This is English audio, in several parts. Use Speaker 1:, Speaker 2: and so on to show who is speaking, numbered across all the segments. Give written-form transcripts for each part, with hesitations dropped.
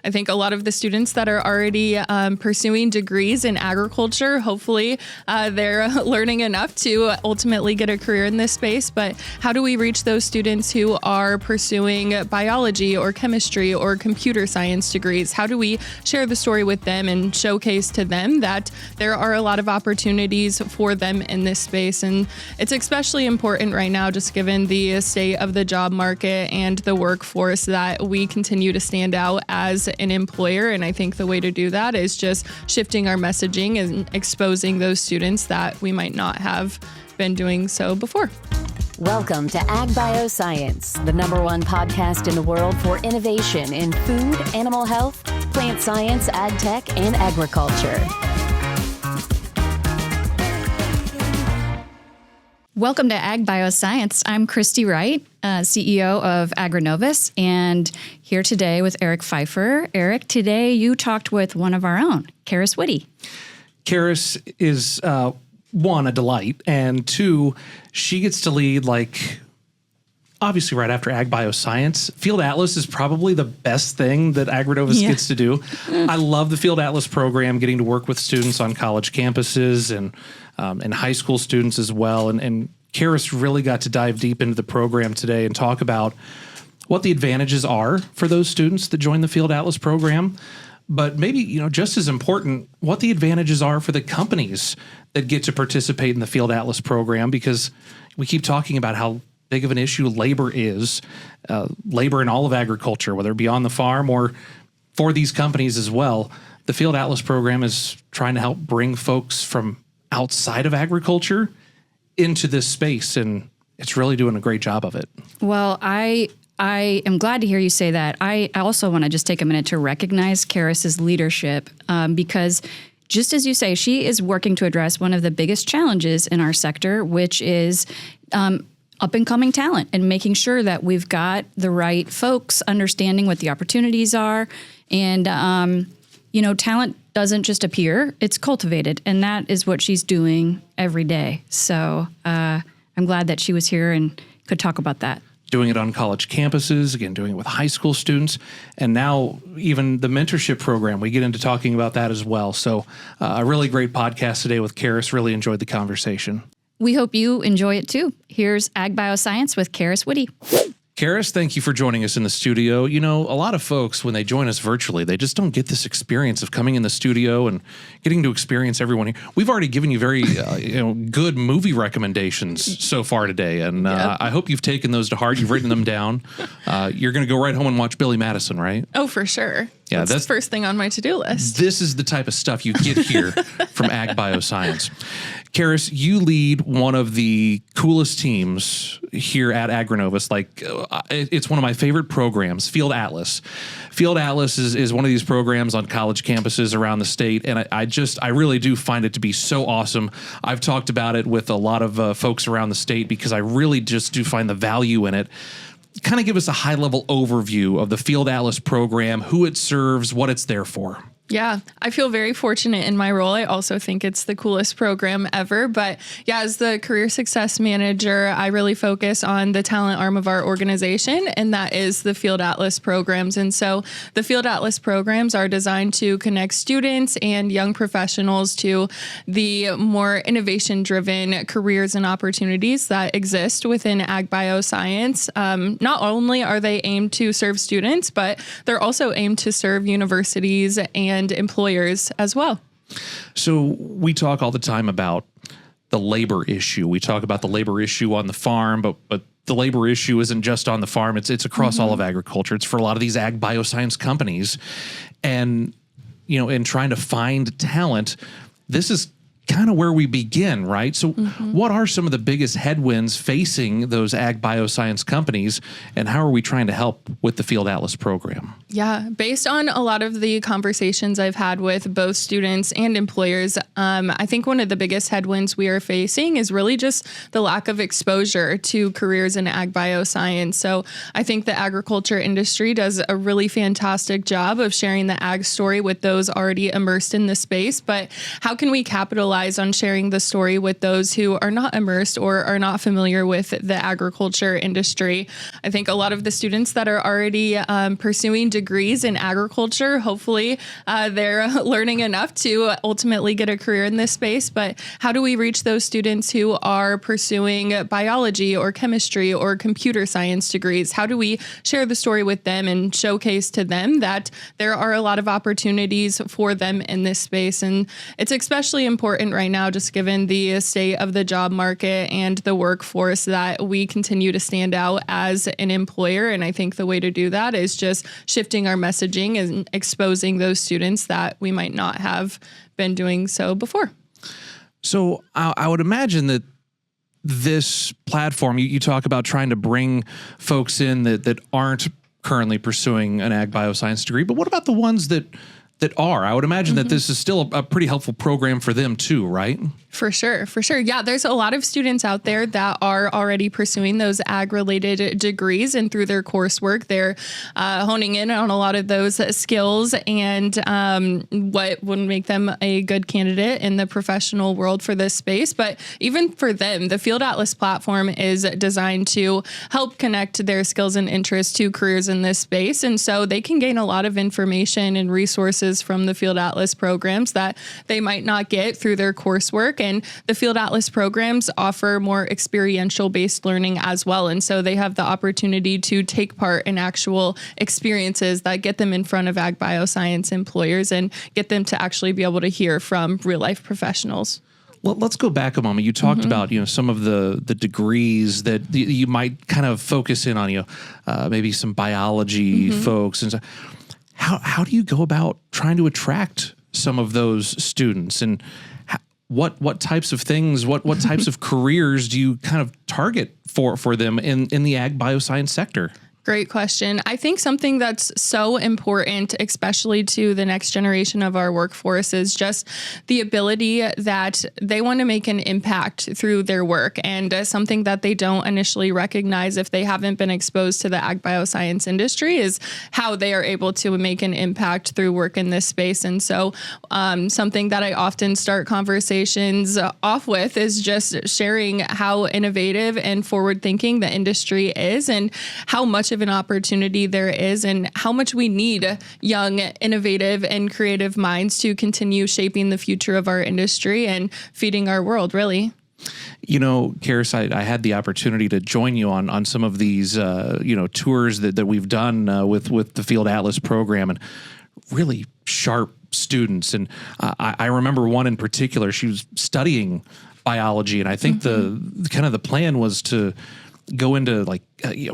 Speaker 1: I think a lot of the students that are already pursuing degrees in agriculture, hopefully they're learning enough to ultimately get a career in this space. But how do we reach those students who are pursuing biology or chemistry or computer science degrees? How do we share the story with them and showcase to them that there are a lot of opportunities for them in this space? And it's especially important right now, just given the state of the job market and the workforce, that we continue to stand out as an employer. And I think the way to do that is just shifting our messaging and exposing those students that we might not have been doing so before.
Speaker 2: Welcome to Agbioscience, the #1 podcast in the world for innovation in food, animal health, plant science, ag tech, and agriculture.
Speaker 3: Welcome to Agbioscience. I'm Karis Witte, CEO of AgriNovus, and here today with Eric Pfeiffer. Eric, today you talked with one of our own, Karis Witte.
Speaker 4: Karis is, one, a delight, and two, she gets to lead, obviously right after Agbioscience. Field Atlas is probably the best thing that AgriNovus gets to do. I love the Field Atlas program, getting to work with students on college campuses and high school students as well. And Karis really got to dive deep into the program today and talk about what the advantages are for those students that join the Field Atlas program. But maybe, just as important, what the advantages are for the companies that get to participate in the Field Atlas program, because we keep talking about how big of an issue labor is, labor in all of agriculture, whether it be on the farm or for these companies as well. The Field Atlas program is trying to help bring folks from outside of agriculture into this space, and it's really doing a great job of it.
Speaker 3: Well, I am glad to hear you say that. I also want to just take a minute to recognize Karis's leadership because just as you say, she is working to address one of the biggest challenges in our sector, which is up-and-coming talent and making sure that we've got the right folks understanding what the opportunities are. And, talent doesn't just appear, it's cultivated. And that is what she's doing every day. So I'm glad that she was here and could talk about that.
Speaker 4: Doing it on college campuses, again, doing it with high school students, and now even the mentorship program. We get into talking about that as well. So a really great podcast today with Karis. Really enjoyed the conversation.
Speaker 3: We hope you enjoy it too. Here's Agbioscience with Karis Witte.
Speaker 4: Karis, thank you for joining us in the studio. A lot of folks, when they join us virtually, they just don't get this experience of coming in the studio and getting to experience everyone here. We've already given you very, good movie recommendations so far today, and I hope you've taken those to heart. You've written them down. You're going to go right home and watch Billy Madison, right?
Speaker 1: Oh, for sure.
Speaker 4: Yeah,
Speaker 1: that's the first thing on my to-do list.
Speaker 4: This is the type of stuff you get here from Agbioscience. Karis, you lead one of the coolest teams here at AgriNovus. It's one of my favorite programs, Field Atlas. Field Atlas is one of these programs on college campuses around the state, and I really do find it to be so awesome. I've talked about it with a lot of folks around the state because I really just do find the value in it. Kind of give us a high-level overview of the Field Atlas program, who it serves, what it's there for.
Speaker 1: Yeah, I feel very fortunate in my role. I also think it's the coolest program ever. But yeah, as the Career Success Manager, I really focus on the talent arm of our organization, and that is the Field Atlas programs. And so the Field Atlas programs are designed to connect students and young professionals to the more innovation-driven careers and opportunities that exist within Agbioscience. Not only are they aimed to serve students, but they're also aimed to serve universities and employers as well.
Speaker 4: So we talk all the time about the labor issue. We talk about the labor issue on the farm, but the labor issue isn't just on the farm. It's across all of agriculture. It's for a lot of these ag bioscience companies. And, in trying to find talent, this is kind of where we begin, right? So what are some of the biggest headwinds facing those ag bioscience companies, and how are we trying to help with the Field Atlas program?
Speaker 1: Yeah, based on a lot of the conversations I've had with both students and employers, I think one of the biggest headwinds we are facing is really just the lack of exposure to careers in ag bioscience. So I think the agriculture industry does a really fantastic job of sharing the ag story with those already immersed in the space, but how can we capitalize relies on sharing the story with those who are not immersed or are not familiar with the agriculture industry. I think a lot of the students that are already pursuing degrees in agriculture, hopefully they're learning enough to ultimately get a career in this space. But how do we reach those students who are pursuing biology or chemistry or computer science degrees? How do we share the story with them and showcase to them that there are a lot of opportunities for them in this space? And it's especially important right now, just given the state of the job market and the workforce, that we continue to stand out as an employer. And I think the way to do that is just shifting our messaging and exposing those students that we might not have been doing so before.
Speaker 4: So I would imagine that this platform, you talk about trying to bring folks in that aren't currently pursuing an ag bioscience degree, but what about the ones that are? I would imagine that this is still a pretty helpful program for them too, right?
Speaker 1: For sure. Yeah, there's a lot of students out there that are already pursuing those ag-related degrees, and through their coursework, they're honing in on a lot of those skills and what would make them a good candidate in the professional world for this space. But even for them, the Field Atlas platform is designed to help connect their skills and interests to careers in this space. And so they can gain a lot of information and resources from the Field Atlas programs that they might not get through their coursework. And the Field Atlas programs offer more experiential based learning as well. And so they have the opportunity to take part in actual experiences that get them in front of ag bioscience employers and get them to actually be able to hear from real life professionals.
Speaker 4: Well, let's go back a moment. You talked about, some of the degrees that you might kind of focus in on, maybe some biology folks. And so how do you go about trying to attract some of those students, and what types of things, what types of careers do you kind of target for them in the ag bioscience sector?
Speaker 1: Great question. I think something that's so important, especially to the next generation of our workforce, is just the ability that they want to make an impact through their work, and something that they don't initially recognize if they haven't been exposed to the ag bioscience industry is how they are able to make an impact through work in this space. And so something that I often start conversations off with is just sharing how innovative and forward thinking the industry is, and how much of an opportunity there is, and how much we need young, innovative, and creative minds to continue shaping the future of our industry and feeding our world, really.
Speaker 4: Karis, I had the opportunity to join you on some of these, tours that we've done with the Field Atlas program, and really sharp students. And I remember one in particular. She was studying biology, and I think the plan was to go into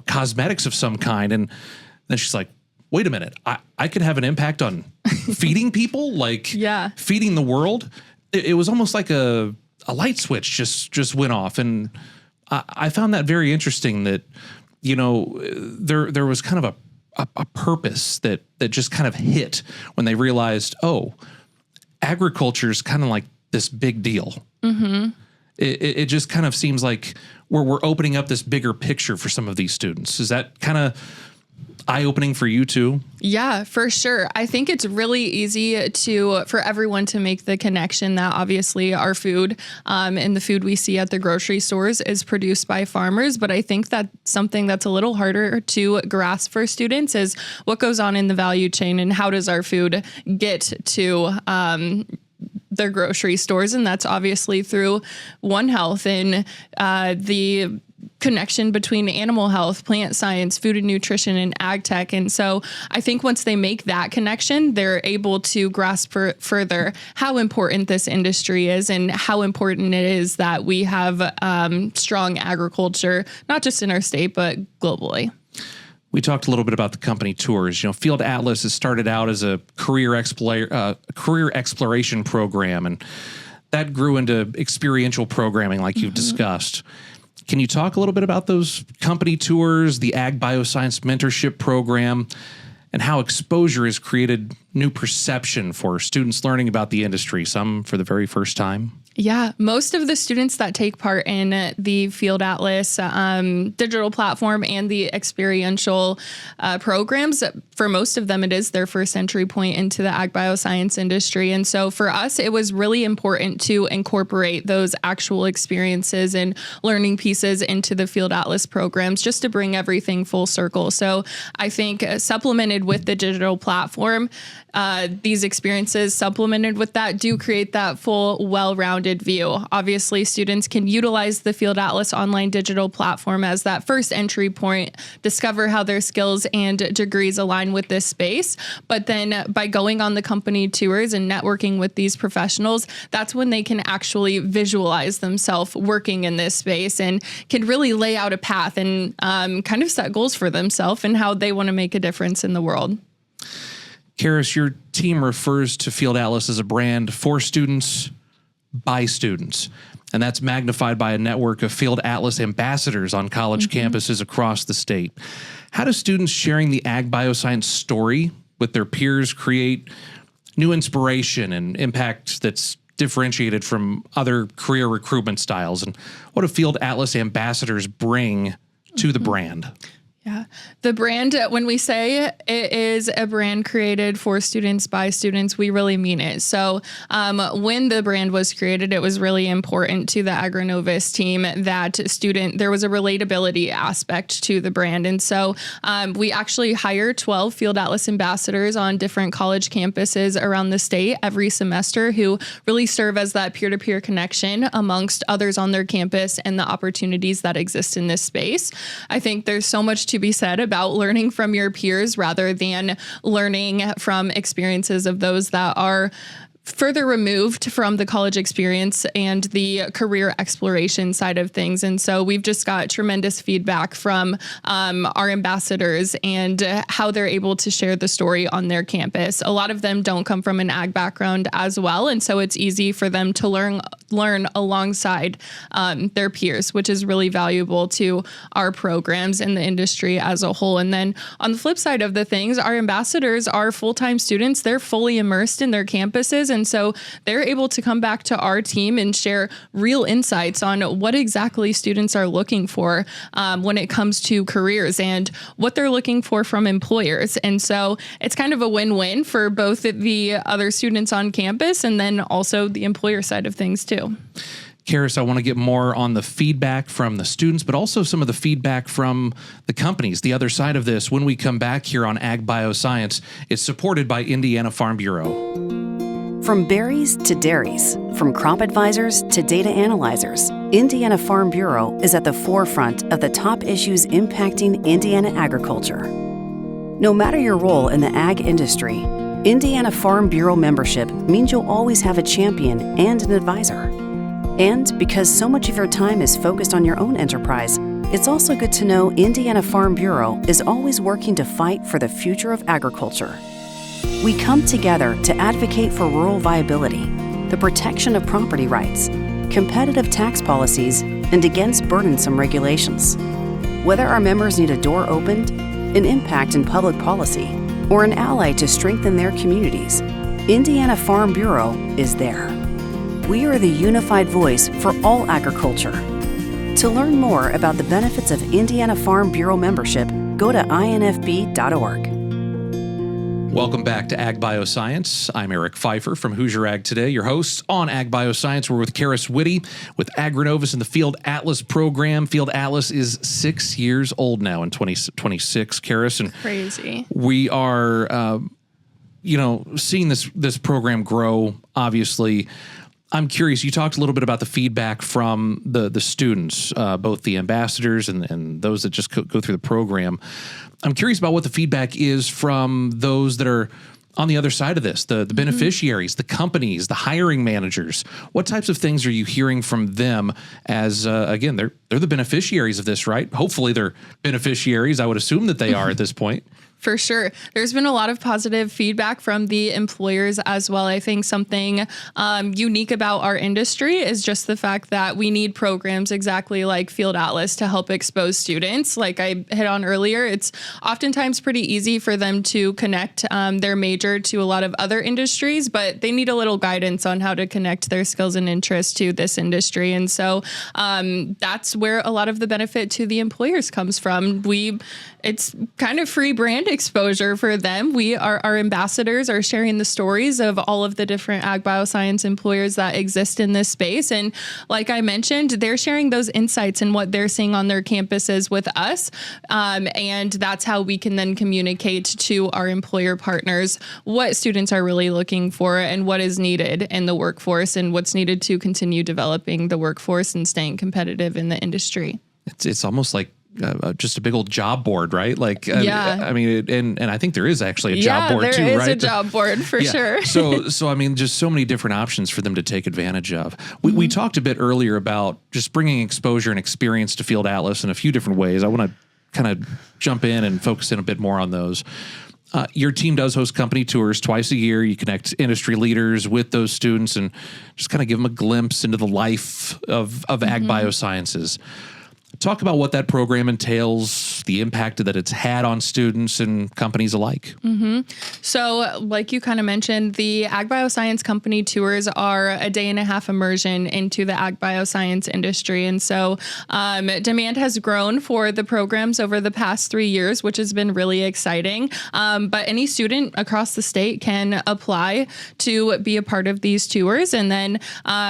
Speaker 4: cosmetics of some kind. And then she's like, wait a minute, I could have an impact on feeding people, feeding the world. It was almost like a light switch just went off. And I found that very interesting, that, there was kind of a purpose that just kind of hit when they realized, agriculture is kind of like this big deal. It just kind of seems like we're opening up this bigger picture for some of these students. Is that kind of eye-opening for you too?
Speaker 1: Yeah, for sure. I think it's really easy for everyone to make the connection that obviously our food and the food we see at the grocery stores is produced by farmers. But I think that something that's a little harder to grasp for students is what goes on in the value chain, and how does our food get to their grocery stores. And that's obviously through One Health and the connection between animal health, plant science, food and nutrition, and ag tech. And so I think once they make that connection, they're able to grasp further how important this industry is, and how important it is that we have strong agriculture, not just in our state, but globally.
Speaker 4: We talked a little bit about the company tours. Field Atlas has started out as a career exploration program, and that grew into experiential programming like you've discussed. Can you talk a little bit about those company tours, the Ag Bioscience Mentorship Program, and how exposure has created new perception for students learning about the industry, some for the very first time?
Speaker 1: Yeah, most of the students that take part in the Field Atlas digital platform and the experiential programs, for most of them, it is their first entry point into the ag bioscience industry. And so for us, it was really important to incorporate those actual experiences and learning pieces into the Field Atlas programs just to bring everything full circle. So I think supplemented with the digital platform, these experiences supplemented with that do create that full, well-rounded view. Obviously, students can utilize the Field Atlas online digital platform as that first entry point, discover how their skills and degrees align with this space. But then by going on the company tours and networking with these professionals, that's when they can actually visualize themselves working in this space and can really lay out a path and kind of set goals for themselves and how they want to make a difference in the world.
Speaker 4: Karis, your team refers to Field Atlas as a brand for students, by students, and that's magnified by a network of Field Atlas ambassadors on college campuses across the state. How do students sharing the ag bioscience story with their peers create new inspiration and impact that's differentiated from other career recruitment styles? And what do Field Atlas ambassadors bring to the brand?
Speaker 1: Yeah. The brand, when we say it is a brand created for students by students, we really mean it. So when the brand was created, it was really important to the AgriNovus team that there was a relatability aspect to the brand. And so we actually hire 12 Field Atlas ambassadors on different college campuses around the state every semester who really serve as that peer-to-peer connection amongst others on their campus and the opportunities that exist in this space. I think there's so much to be said about learning from your peers rather than learning from experiences of those that are further removed from the college experience and the career exploration side of things. And so we've just got tremendous feedback from our ambassadors and how they're able to share the story on their campus. A lot of them don't come from an ag background as well. And so it's easy for them to learn alongside their peers, which is really valuable to our programs and the industry as a whole. And then on the flip side of the things, our ambassadors are full-time students. They're fully immersed in their campuses. And so they're able to come back to our team and share real insights on what exactly students are looking for when it comes to careers and what they're looking for from employers. And so it's kind of a win-win for both the other students on campus and then also the employer side of things too.
Speaker 4: Karis, I want to get more on the feedback from the students, but also some of the feedback from the companies, the other side of this, when we come back here on Ag Bioscience. It's supported by Indiana Farm Bureau.
Speaker 5: From berries to dairies, from crop advisors to data analyzers, Indiana Farm Bureau is at the forefront of the top issues impacting Indiana agriculture. No matter your role in the ag industry, Indiana Farm Bureau membership means you'll always have a champion and an advisor. And because so much of your time is focused on your own enterprise, it's also good to know Indiana Farm Bureau is always working to fight for the future of agriculture. We come together to advocate for rural viability, the protection of property rights, competitive tax policies, and against burdensome regulations. Whether our members need a door opened, an impact in public policy, or an ally to strengthen their communities, Indiana Farm Bureau is there. We are the unified voice for all agriculture. To learn more about the benefits of Indiana Farm Bureau membership, go to infb.org.
Speaker 4: Welcome back to Ag Bioscience. I'm Eric Pfeiffer from Hoosier Ag Today, your host on Ag Bioscience. We're with Karis Witte with AgriNovus and the Field Atlas program. Field Atlas is 6 years old now in 2026, Karis. And
Speaker 1: crazy.
Speaker 4: We are, seeing this program grow, obviously. I'm curious, you talked a little bit about the feedback from the students, both the ambassadors and those that just go through the program. I'm curious about what the feedback is from those that are on the other side of this, the beneficiaries, the companies, the hiring managers. What types of things are you hearing from them as, again, they're the beneficiaries of this, right? Hopefully they're beneficiaries. I would assume that they are at this point.
Speaker 1: For sure. There's been a lot of positive feedback from the employers as well. I think something unique about our industry is just the fact that we need programs exactly like Field Atlas to help expose students. Like I hit on earlier, it's oftentimes pretty easy for them to connect their major to a lot of other industries, but they need a little guidance on how to connect their skills and interests to this industry. And so that's where a lot of the benefit to the employers comes from. It's kind of free brand exposure for them. Our ambassadors are sharing the stories of all of the different ag bioscience employers that exist in this space. And like I mentioned, they're sharing those insights and what they're seeing on their campuses with us. And that's how we can then communicate to our employer partners what students are really looking for and what is needed in the workforce and what's needed to continue developing the workforce and staying competitive in the industry.
Speaker 4: It's almost like just a big old job board, right? Like,
Speaker 1: yeah.
Speaker 4: I mean, and I think there is actually a job board too, right?
Speaker 1: There is a job board for sure.
Speaker 4: So I mean, just so many different options for them to take advantage of. We talked a bit earlier about just bringing exposure and experience to Field Atlas in a few different ways. I want to kind of jump in and focus in a bit more on those. Your team does host company tours twice a year. You connect industry leaders with those students and just kind of give them a glimpse into the life of ag biosciences. Talk about what that program entails, the impact that it's had on students and companies alike.
Speaker 1: So like you kind of mentioned, the Ag Bioscience company tours are a day-and-a-half immersion into the ag bioscience industry. And so demand has grown for the programs over the past 3 years, which has been really exciting. But any student across the state can apply to be a part of these tours. And then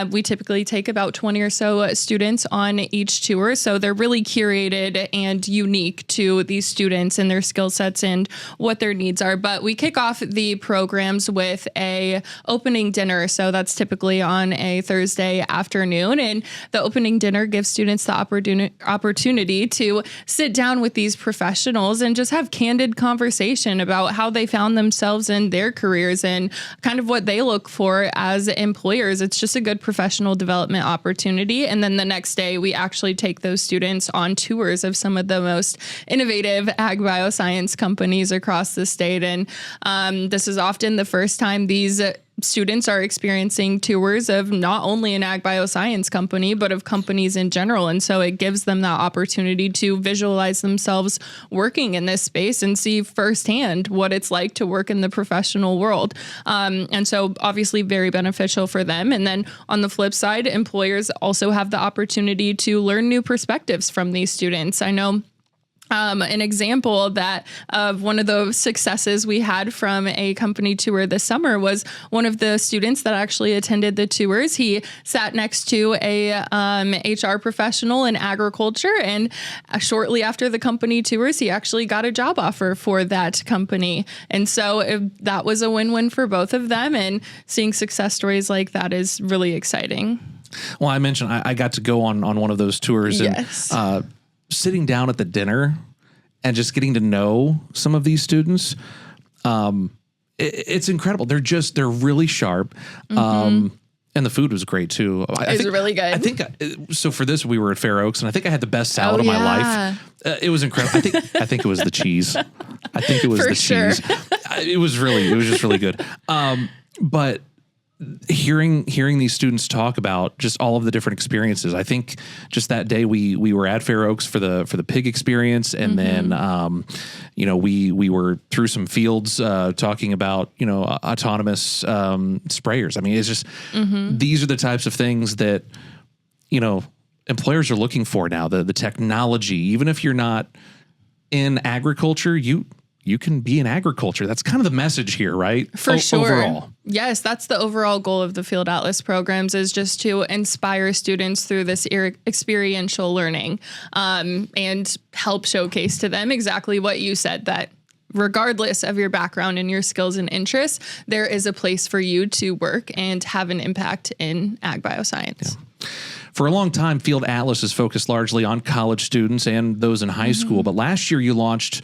Speaker 1: we typically take about 20 or so students on each tour. So they're really curated and unique to these students and their skill sets and what their needs are. But we kick off the programs with a opening dinner. So that's typically on a Thursday afternoon. And the opening dinner gives students the opportunity to sit down with these professionals and just have candid conversation about how they found themselves in their careers and kind of what they look for as employers. It's just a good professional development opportunity. And then the next day, we actually take those students on tours of some of the most innovative ag bioscience companies across the state. And this is often the first time these students are experiencing tours of not only an ag bioscience company, but of companies in general. And so it gives them that opportunity to visualize themselves working in this space and see firsthand what it's like to work in the professional world. And so obviously very beneficial for them. And then on the flip side, employers also have the opportunity to learn new perspectives from these students. I know an example of one of the successes we had from a company tour this summer was one of the students that actually attended the tours. He sat next to a HR professional in agriculture, and shortly after the company tours, he actually got a job offer for that company. And so that was a win-win for both of them, and seeing success stories like that is really exciting.
Speaker 4: Well, I mentioned I got to go on one of those tours.
Speaker 1: Yes.
Speaker 4: And sitting down at the dinner and just getting to know some of these students, it's incredible. They're really sharp. And the food was great too.
Speaker 1: It was really good.
Speaker 4: I think so. For this, we were at Fair Oaks, and I think I had the best salad of my life. It was incredible. I think it was the cheese. I think it was
Speaker 1: For
Speaker 4: the
Speaker 1: sure.
Speaker 4: cheese. It was just really good. But hearing these students talk about just all of the different experiences, I think just that day we were at Fair Oaks for the pig experience, and then we were through some fields talking about autonomous sprayers. I mean, it's just these are the types of things that employers are looking for now. The technology, even if you're not in agriculture, you can be in agriculture. That's kind of the message here, right?
Speaker 1: For sure.
Speaker 4: Overall.
Speaker 1: Yes, that's the overall goal of the Field Atlas programs, is just to inspire students through this experiential learning and help showcase to them exactly what you said, that regardless of your background and your skills and interests, there is a place for you to work and have an impact in ag bioscience.
Speaker 4: Yeah. For a long time, Field Atlas is focused largely on college students and those in high school. But last year you launched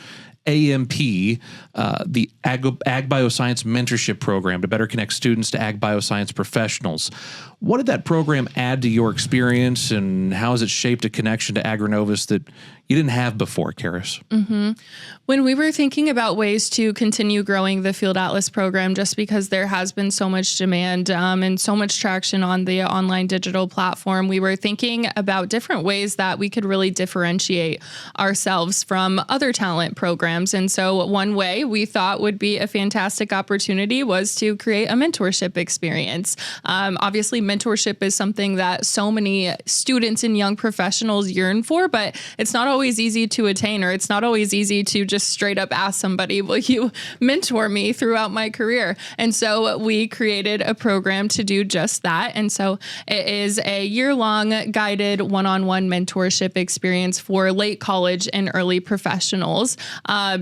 Speaker 4: AMP, the Agbioscience mentorship program to better connect students to ag bioscience professionals. What did that program add to your experience, and how has it shaped a connection to AgriNovus that you didn't have before, Karis?
Speaker 1: When we were thinking about ways to continue growing the Field Atlas program, just because there has been so much demand and so much traction on the online digital platform, we were thinking about different ways that we could really differentiate ourselves from other talent programs. And so one way we thought would be a fantastic opportunity was to create a mentorship experience. Obviously, mentorship is something that so many students and young professionals yearn for, but it's not always easy to attain, or it's not always easy to just straight up ask somebody, will you mentor me throughout my career? And so we created a program to do just that. And so it is a year-long guided one-on-one mentorship experience for late college and early professionals.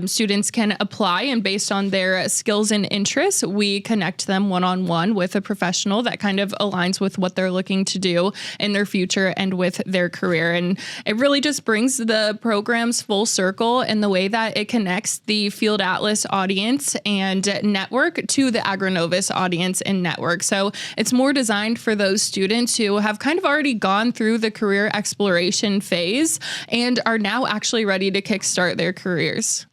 Speaker 1: Students can apply, and based on their skills and interests, we connect them one-on-one with a professional that kind of aligns with what they're looking to do in their future and with their career. And it really just brings the programs full circle in the way that it connects the Field Atlas audience and network to the AgriNovus audience and network. So it's more designed for those students who have kind of already gone through the career exploration phase and are now actually ready to kickstart their careers.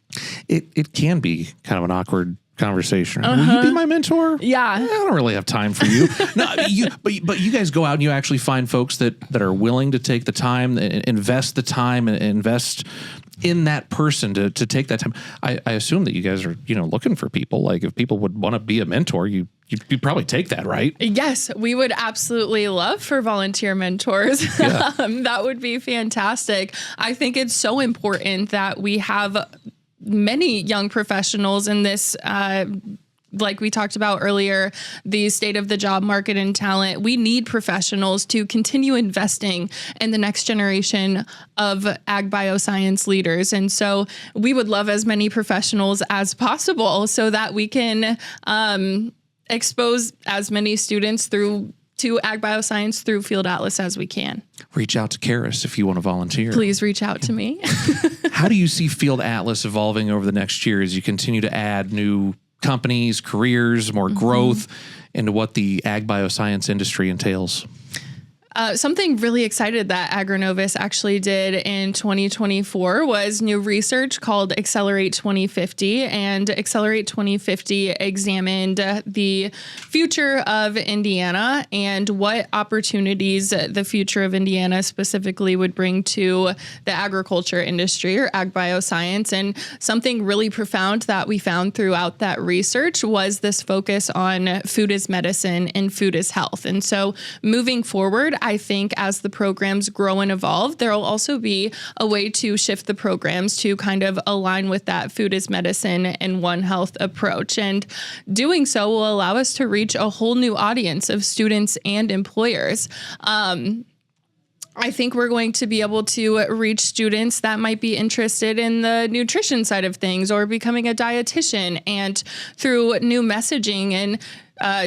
Speaker 4: It can be kind of an awkward conversation. Will you be my mentor?
Speaker 1: Yeah.
Speaker 4: I don't really have time for you. No, but you guys go out and you actually find folks that are willing to take the time, invest the time, and invest in that person to take that time. I assume that you guys are, looking for people. Like, if people would want to be a mentor, you'd probably take that, right?
Speaker 1: Yes, we would absolutely love for volunteer mentors.
Speaker 4: Yeah.
Speaker 1: That would be fantastic. I think it's so important that we have many young professionals in this, like we talked about earlier, the state of the job market and talent. We need professionals to continue investing in the next generation of ag bioscience leaders. And so we would love as many professionals as possible so that we can expose as many students to ag bioscience through Field Atlas as we can.
Speaker 4: Reach out to Karis if you want to volunteer.
Speaker 1: Please reach out to me.
Speaker 4: How do you see Field Atlas evolving over the next year as you continue to add new companies, careers, more growth into what the ag bioscience industry entails?
Speaker 1: Something really excited that AgriNovus actually did in 2024 was new research called Accelerate 2050. And Accelerate 2050 examined the future of Indiana and what opportunities the future of Indiana specifically would bring to the agriculture industry or ag bioscience. And something really profound that we found throughout that research was this focus on food as medicine and food as health. And so moving forward, I think as the programs grow and evolve, there will also be a way to shift the programs to kind of align with that food as medicine and One Health approach. And doing so will allow us to reach a whole new audience of students and employers. I think we're going to be able to reach students that might be interested in the nutrition side of things or becoming a dietitian. And through new messaging and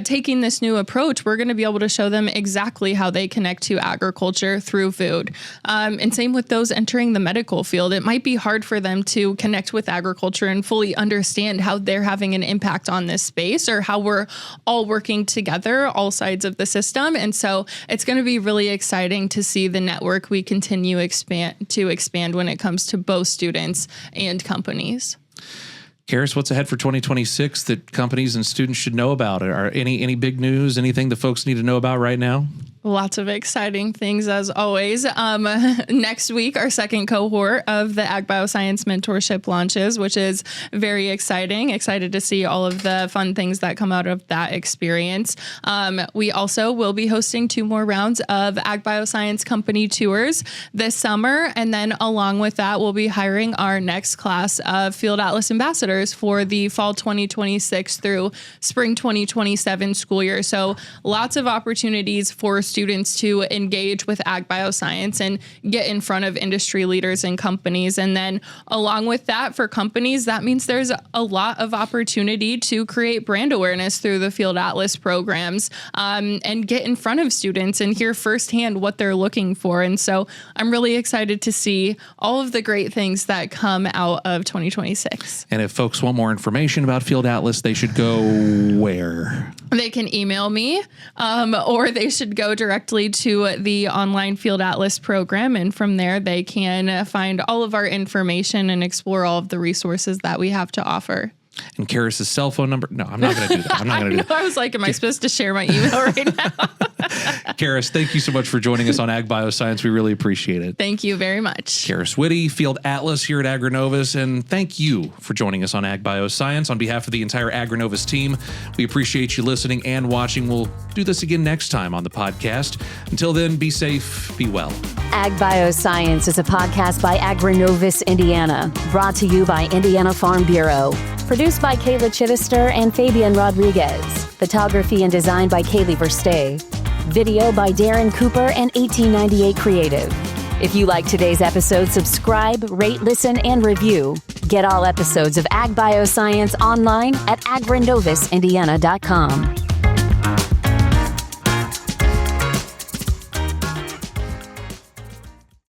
Speaker 1: taking this new approach, we're going to be able to show them exactly how they connect to agriculture through food. And same with those entering the medical field. It might be hard for them to connect with agriculture and fully understand how they're having an impact on this space or how we're all working together, all sides of the system. And so it's going to be really exciting to see the network we continue to expand when it comes to both students and companies.
Speaker 4: Karis, what's ahead for 2026 that companies and students should know about? Are any big news, anything the folks need to know about right now?
Speaker 1: Lots of exciting things as always. Next week, our second cohort of the Ag Bioscience Mentorship launches, which is very exciting. Excited to see all of the fun things that come out of that experience. We also will be hosting 2 more rounds of Ag Bioscience company tours this summer. And then along with that, we'll be hiring our next class of Field Atlas ambassadors for the fall 2026 through spring 2027 school year. So lots of opportunities for students to engage with Agbioscience and get in front of industry leaders and companies. And then along with that, for companies, that means there's a lot of opportunity to create brand awareness through the Field Atlas programs, and get in front of students and hear firsthand what they're looking for. And so I'm really excited to see all of the great things that come out of 2026.
Speaker 4: And if folks want more information about Field Atlas, they should go where?
Speaker 1: They can email me, or they should go directly to the online Field Atlas program. And from there, they can find all of our information and explore all of the resources that we have to offer.
Speaker 4: And Karis' cell phone number? No, I'm not going to do that. I'm not going to do that.
Speaker 1: I was like, am I supposed to share my email right now?
Speaker 4: Karis, thank you so much for joining us on Agbioscience. We really appreciate it.
Speaker 1: Thank you very much.
Speaker 4: Karis Witte, Field Atlas here at AgriNovus, and thank you for joining us on Agbioscience. On behalf of the entire AgriNovus team, we appreciate you listening and watching. We'll do this again next time on the podcast. Until then, be safe, be well.
Speaker 2: Agbioscience is a podcast by AgriNovus Indiana, brought to you by Indiana Farm Bureau. Produced by Kayla Chittister and Fabian Rodriguez. Photography and design by Kaylee Verstay. Video by Darren Cooper and 1898 Creative. If you like today's episode, subscribe, rate, listen, and review. Get all episodes of Agbioscience online at agrinovusindiana.com.